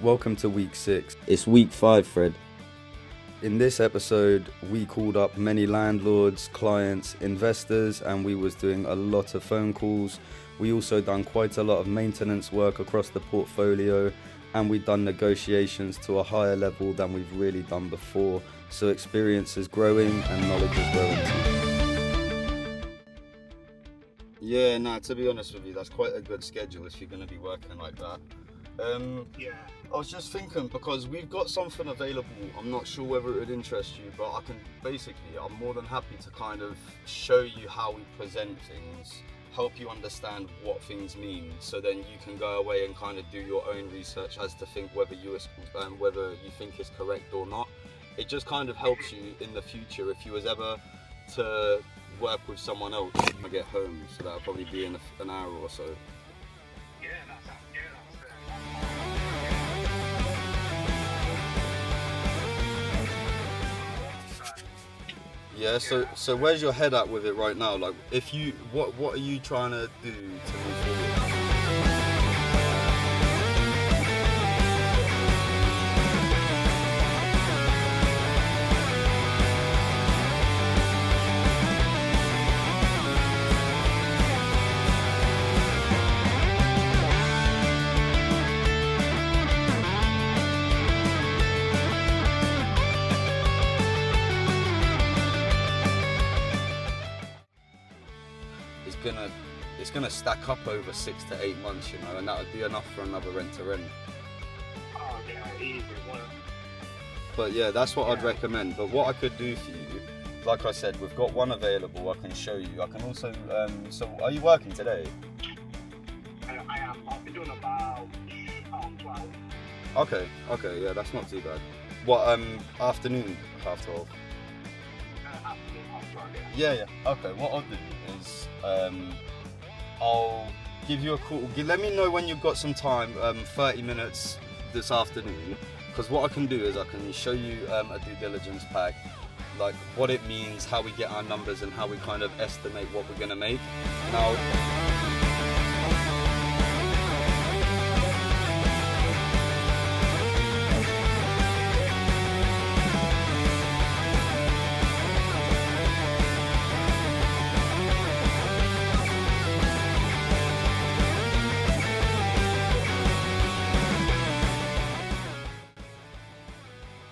Welcome to week 6. It's week 5, Fred. In this episode, we called up many landlords, clients, investors, and we was doing a lot of phone calls. We also done quite a lot of maintenance work across the portfolio, and we've done negotiations to a higher level than we've really done before. So experience is growing and knowledge is growing too. Yeah, to be honest with you, that's quite a good schedule if you're going to be working like that. I was just thinking, because we've got something available, I'm not sure whether it would interest you, but I'm more than happy to kind of show you how we present things, help you understand what things mean, so then you can go away and kind of do your own research as to think whether you think it's correct or not. It just kind of helps you in the future if you was ever to work with someone else when I get home, so that'll probably be in an hour or so. Yeah, so where's your head at with it right now? Like, what are you trying to do to move forward? It's gonna stack up over 6 to 8 months, and that would be enough for another rent to rent. Oh yeah, easy one. But yeah, that's what I'd recommend. But what I could do for you, like I said, we've got one available. I can show you. I can also. So, are you working today? I am. I've been doing about 12. Okay, yeah, that's not too bad. What afternoon, 12:30? Afternoon, half 12, Yeah. Okay, what I'll do is I'll give you a call. Let me know when you've got some time, 30 minutes this afternoon, because what I can do is I can show you a due diligence pack, like what it means, how we get our numbers, and how we kind of estimate what we're going to make. Now,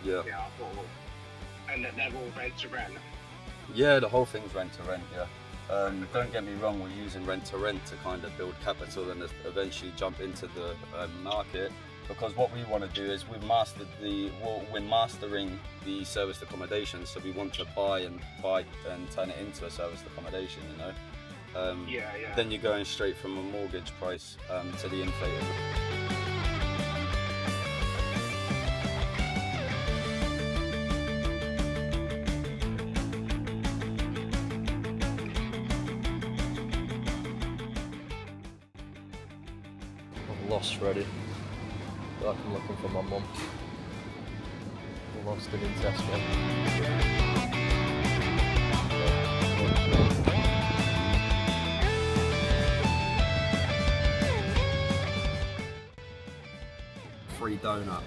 Yeah, I thought. And they're all rent to rent. yeah, the whole thing's rent to rent. Yeah. Don't get me wrong, we're using rent to rent to kind of build capital and eventually jump into the market, because what we want to do is we're mastering the serviced accommodation, so we want to buy and turn it into a serviced accommodation, Yeah. Then you're going straight from a mortgage price to the inflated. Lost Freddy. Like I'm looking for my mum. Lost him in Tesco. Free donut.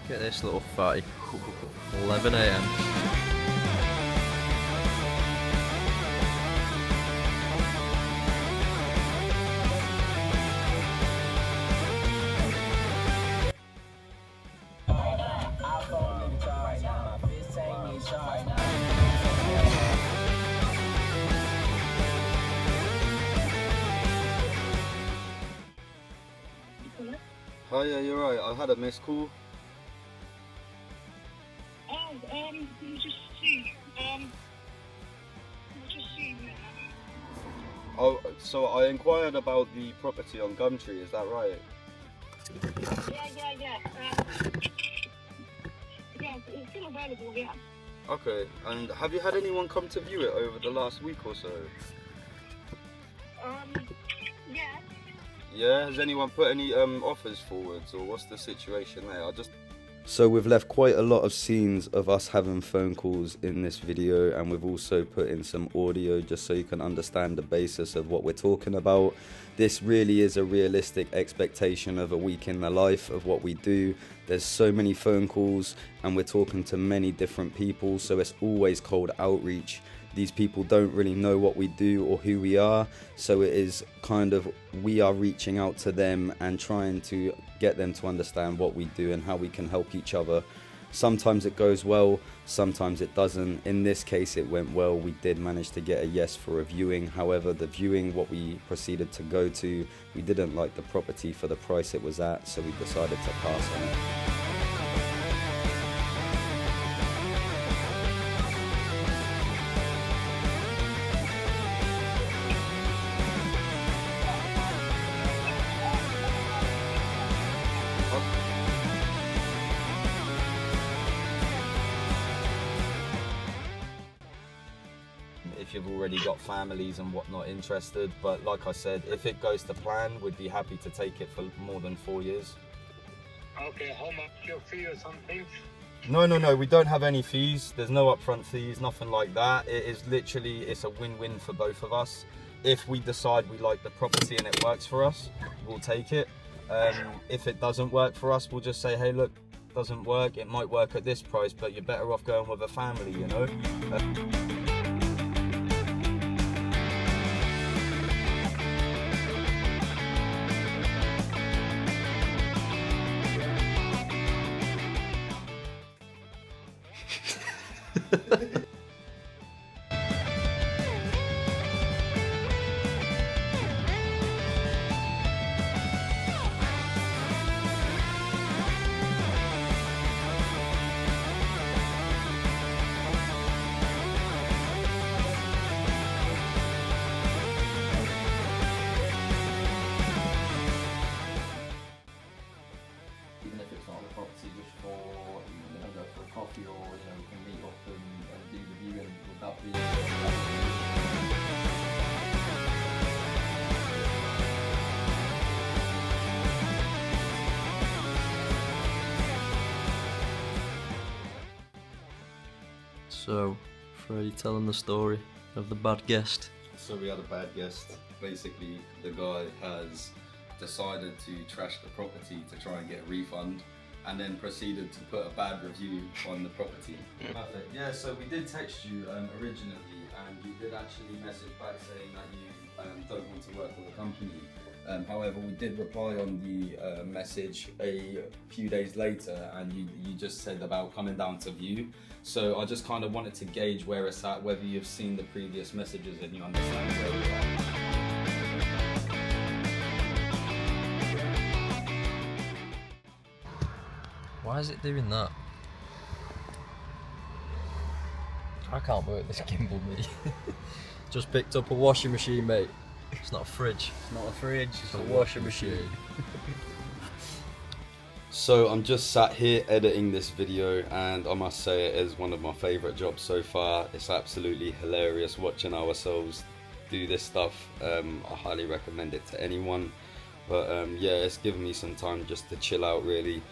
Get this little fatty. 11 a.m. Oh yeah, you're right. I had a missed call. Let me just see. Oh, so I inquired about the property on Gumtree. Is that right? Yeah. Yeah, it's still available, yeah. Okay. And have you had anyone come to view it over the last week or so? Yeah. Yeah. Has anyone put any offers forwards, or what's the situation there? So we've left quite a lot of scenes of us having phone calls in this video, and we've also put in some audio just so you can understand the basis of what we're talking about. This really is a realistic expectation of a week in the life of what we do. There's so many phone calls and we're talking to many different people, so it's always cold outreach. These people don't really know what we do or who we are, so it is kind of, we are reaching out to them and trying to get them to understand what we do and how we can help each other. Sometimes it goes well, sometimes it doesn't. In this case it went well. We did manage to get a yes for a viewing. However, the viewing, what we proceeded to go to, we didn't like the property for the price it was at, so we decided to pass on it. If you've already got families and whatnot interested, but like I said, if it goes to plan, we'd be happy to take it for more than 4 years. Okay, how much your fee or something? No, we don't have any fees. There's no upfront fees, nothing like that. It is literally, it's a win-win for both of us. If we decide we like the property and it works for us, we'll take it. If it doesn't work for us, we'll just say, hey, look, doesn't work. It might work at this price, but you're better off going with a family, you know? Even if it's not on the property, just for, go for a coffee, or we can meet up and do the viewing. Would that be? So, Freddie telling the story of the bad guest. So we had a bad guest. Basically, the guy has decided to trash the property to try and get a refund, and then proceeded to put a bad review on the property. Perfect. Yeah, so we did text you originally, and you did actually message back saying that you don't want to work with the company. However, we did reply on the message a few days later, and you just said about coming down to view. So I just kind of wanted to gauge where it's at, whether you've seen the previous messages and you understand where we're at. Why is it doing that? I can't work this gimbal, mate. Just picked up a washing machine, mate. It's not a fridge. It's not a fridge, It's a washing machine. So I'm just sat here editing this video, and I must say it is one of my favourite jobs so far. It's absolutely hilarious watching ourselves do this stuff. I highly recommend it to anyone. But yeah, it's given me some time just to chill out really.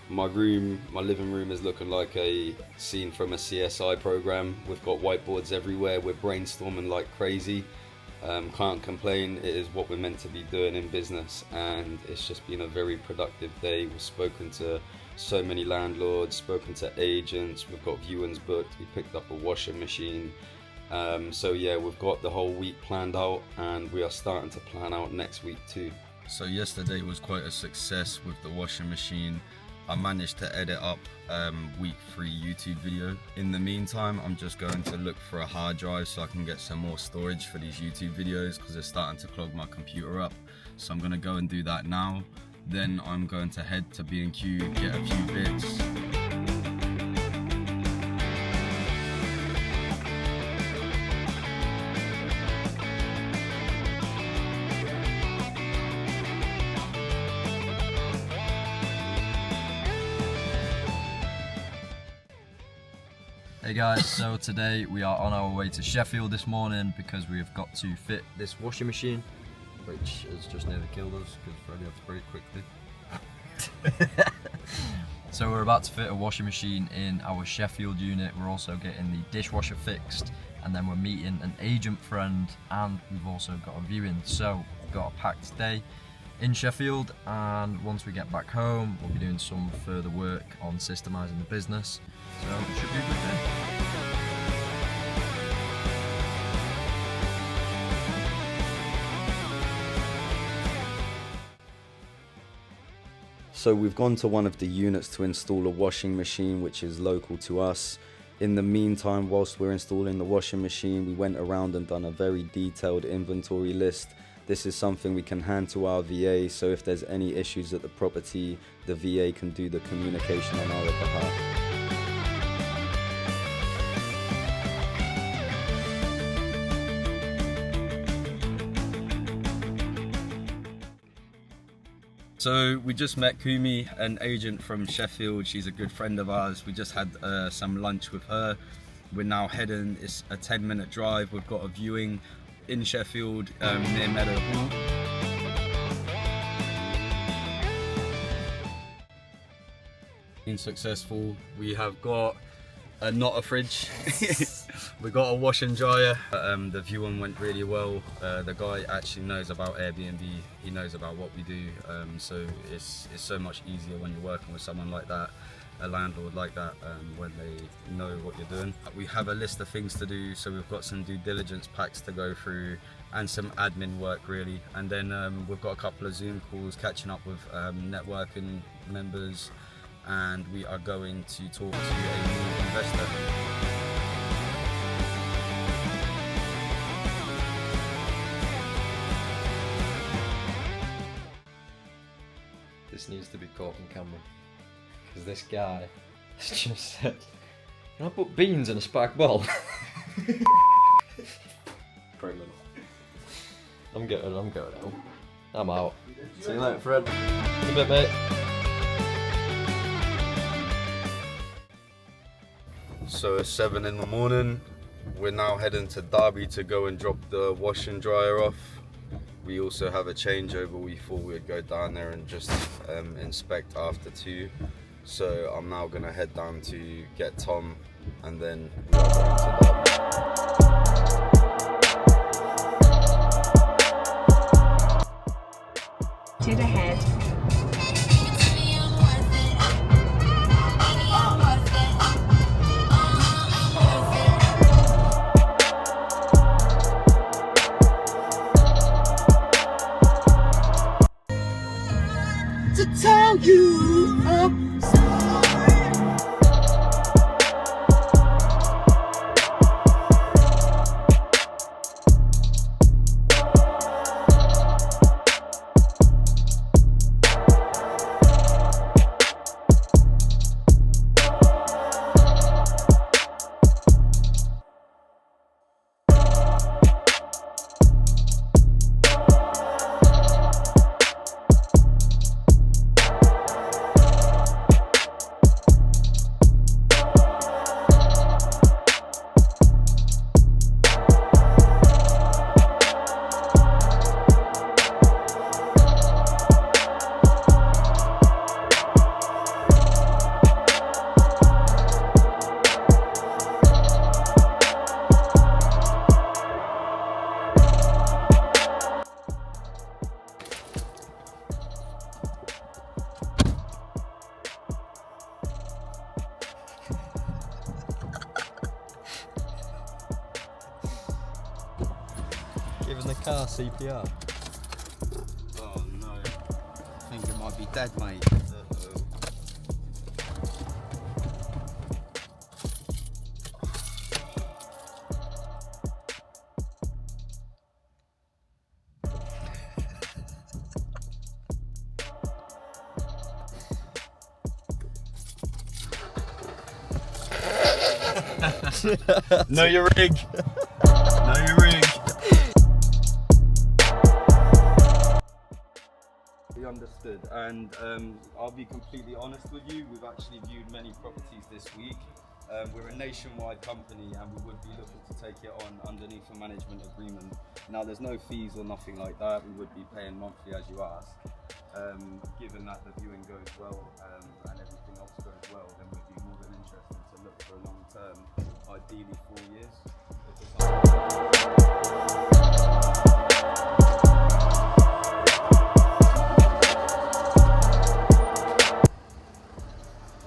My living room is looking like a scene from a CSI program. We've got whiteboards everywhere, we're brainstorming like crazy. Can't complain, it is what we're meant to be doing in business, and it's just been a very productive day. We've spoken to so many landlords, spoken to agents, we've got viewings booked, we picked up a washing machine. So yeah, we've got the whole week planned out, and we are starting to plan out next week too. So yesterday was quite a success with the washing machine. I managed to edit up week 3 YouTube video. In the meantime, I'm just going to look for a hard drive so I can get some more storage for these YouTube videos, because they're starting to clog my computer up. So I'm going to go and do that now. Then I'm going to head to B&Q, get a few bits. Hey guys, so today we are on our way to Sheffield this morning because we have got to fit this washing machine, which has just nearly killed us because Freddie had to break quickly. So we're about to fit a washing machine in our Sheffield unit. We're also getting the dishwasher fixed, and then we're meeting an agent friend, and we've also got a viewing. So we've got a packed day in Sheffield, and once we get back home we'll be doing some further work on systemising the business. So it should be a good day. So we've gone to one of the units to install a washing machine which is local to us. In the meantime, whilst we're installing the washing machine, we went around and done a very detailed inventory list. This is something we can hand to our VA, so if there's any issues at the property, the VA can do the communication on our behalf. So we just met Kumi, an agent from Sheffield. She's a good friend of ours. We just had some lunch with her. We're now heading, it's a 10-minute drive. We've got a viewing in Sheffield near Meadow Hall. Been successful. We have got not a fridge. We got a wash and dryer. The viewing went really well. The guy actually knows about Airbnb. He knows about what we do. So it's so much easier when you're working with someone like that, a landlord like that, when they know what you're doing. We have a list of things to do, so we've got some due diligence packs to go through and some admin work really. And then we've got a couple of Zoom calls catching up with networking members, and we are going to talk to a new investor. This needs to be caught on camera, because this guy has just said, "Can I put beans in a spike ball?" Criminal. I'm going home. I'm out. See you later, Fred. In a bit, mate. So it's 7 in the morning. We're now heading to Derby to go and drop the wash and dryer off. We also have a changeover. We thought we'd go down there and just inspect after 2. So I'm now gonna head down to get Tom, and then we are going to Derby. To the head. To tell you I'm sorry. Giving the car CPR. Oh no, I think it might be dead, mate. Know your rig. Know your rig. We understood, and I'll be completely honest with you, we've actually viewed many properties this week. We're a nationwide company, and we would be looking to take it on underneath a management agreement. Now there's no fees or nothing like that. We would be paying monthly as you ask. Given that the viewing goes well and everything else goes well, then we'd be more than interested to look for a long term, ideally 4 years.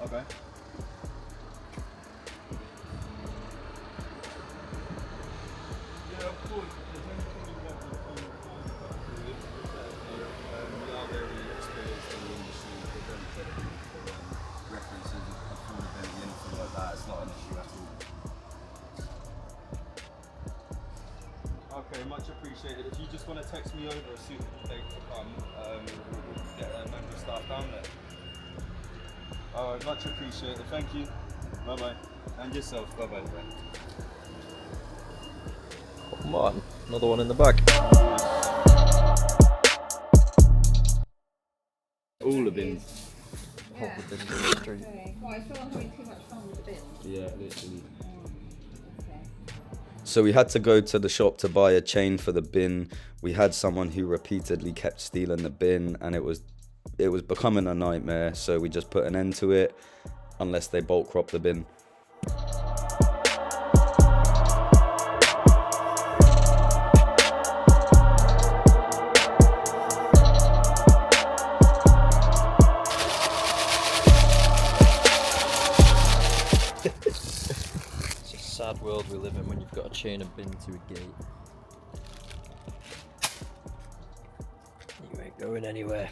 Okay. Yeah, of course. If there's anything you want to do, we are very experienced in the industry. We're very credible for references, affordability, anything like that. It's not an issue at all. Okay, much appreciated. If you just want to text me over a suitable date to come, we'll get a member of staff down there. Alright, much appreciated. Thank you. Bye bye. And yourself. Bye bye. Come on, another one in the back. All the bins. Pop the bin down the street. Okay. Well, I feel I'm having too much fun with the bins. Yeah, literally. Okay. So we had to go to the shop to buy a chain for the bin. We had someone who repeatedly kept stealing the bin, and it was becoming a nightmare. So we just put an end to it, unless they bolt crop the bin. It's a sad world we live in when you've got to chain a bin to a gate. You ain't going anywhere.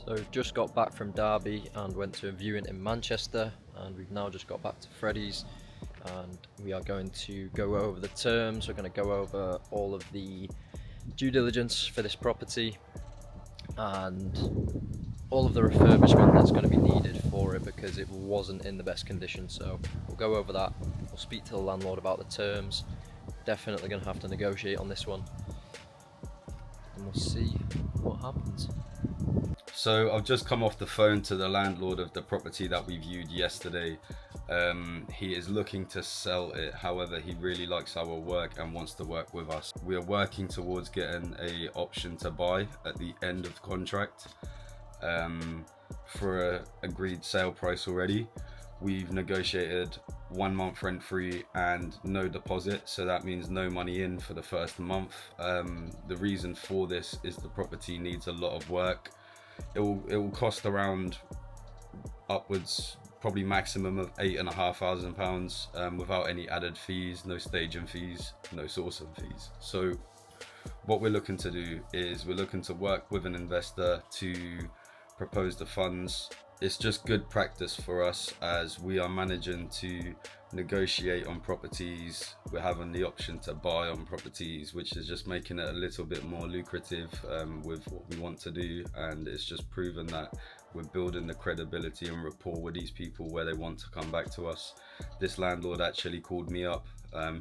So just got back from Derby and went to a viewing in Manchester, and we've now just got back to Freddy's, and we are going to go over the terms. We're going to go over all of the due diligence for this property and all of the refurbishment that's going to be needed for it, because it wasn't in the best condition. So we'll go over that, we'll speak to the landlord about the terms. Definitely going to have to negotiate on this one, and we'll see what happens. So I've just come off the phone to the landlord of the property that we viewed yesterday. He is looking to sell it. However, he really likes our work and wants to work with us. We are working towards getting a option to buy at the end of contract for a agreed sale price already. We've negotiated 1 month rent free and no deposit, so that means no money in for the first month. The reason for this is the property needs a lot of work. It will cost around upwards, probably maximum of £8,500 without any added fees, no staging fees, no sourcing fees. So what we're looking to do is we're looking to work with an investor to propose the funds. It's just good practice for us as we are managing to negotiate on properties. We're having the option to buy on properties, which is just making it a little bit more lucrative with what we want to do, and it's just proven that we're building the credibility and rapport with these people where they want to come back to us. This landlord actually called me up.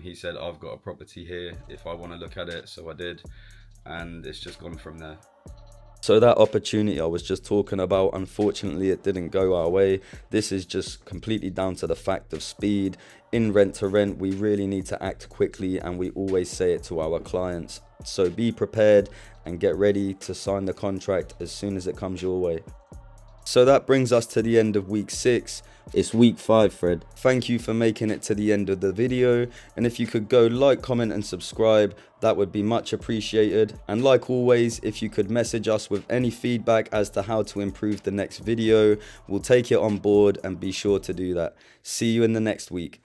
He said, I've got a property here if I want to look at it, so I did, and it's just gone from there. So that opportunity I was just talking about, unfortunately it didn't go our way. This is just completely down to the fact of speed. In rent to rent, we really need to act quickly, and we always say it to our clients. So be prepared and get ready to sign the contract as soon as it comes your way. So that brings us to the end of week 6. It's week 5, Fred. Thank you for making it to the end of the video, and if you could go like, comment and subscribe, that would be much appreciated. And like always, if you could message us with any feedback as to how to improve the next video, we'll take it on board and be sure to do that. See you in the next week.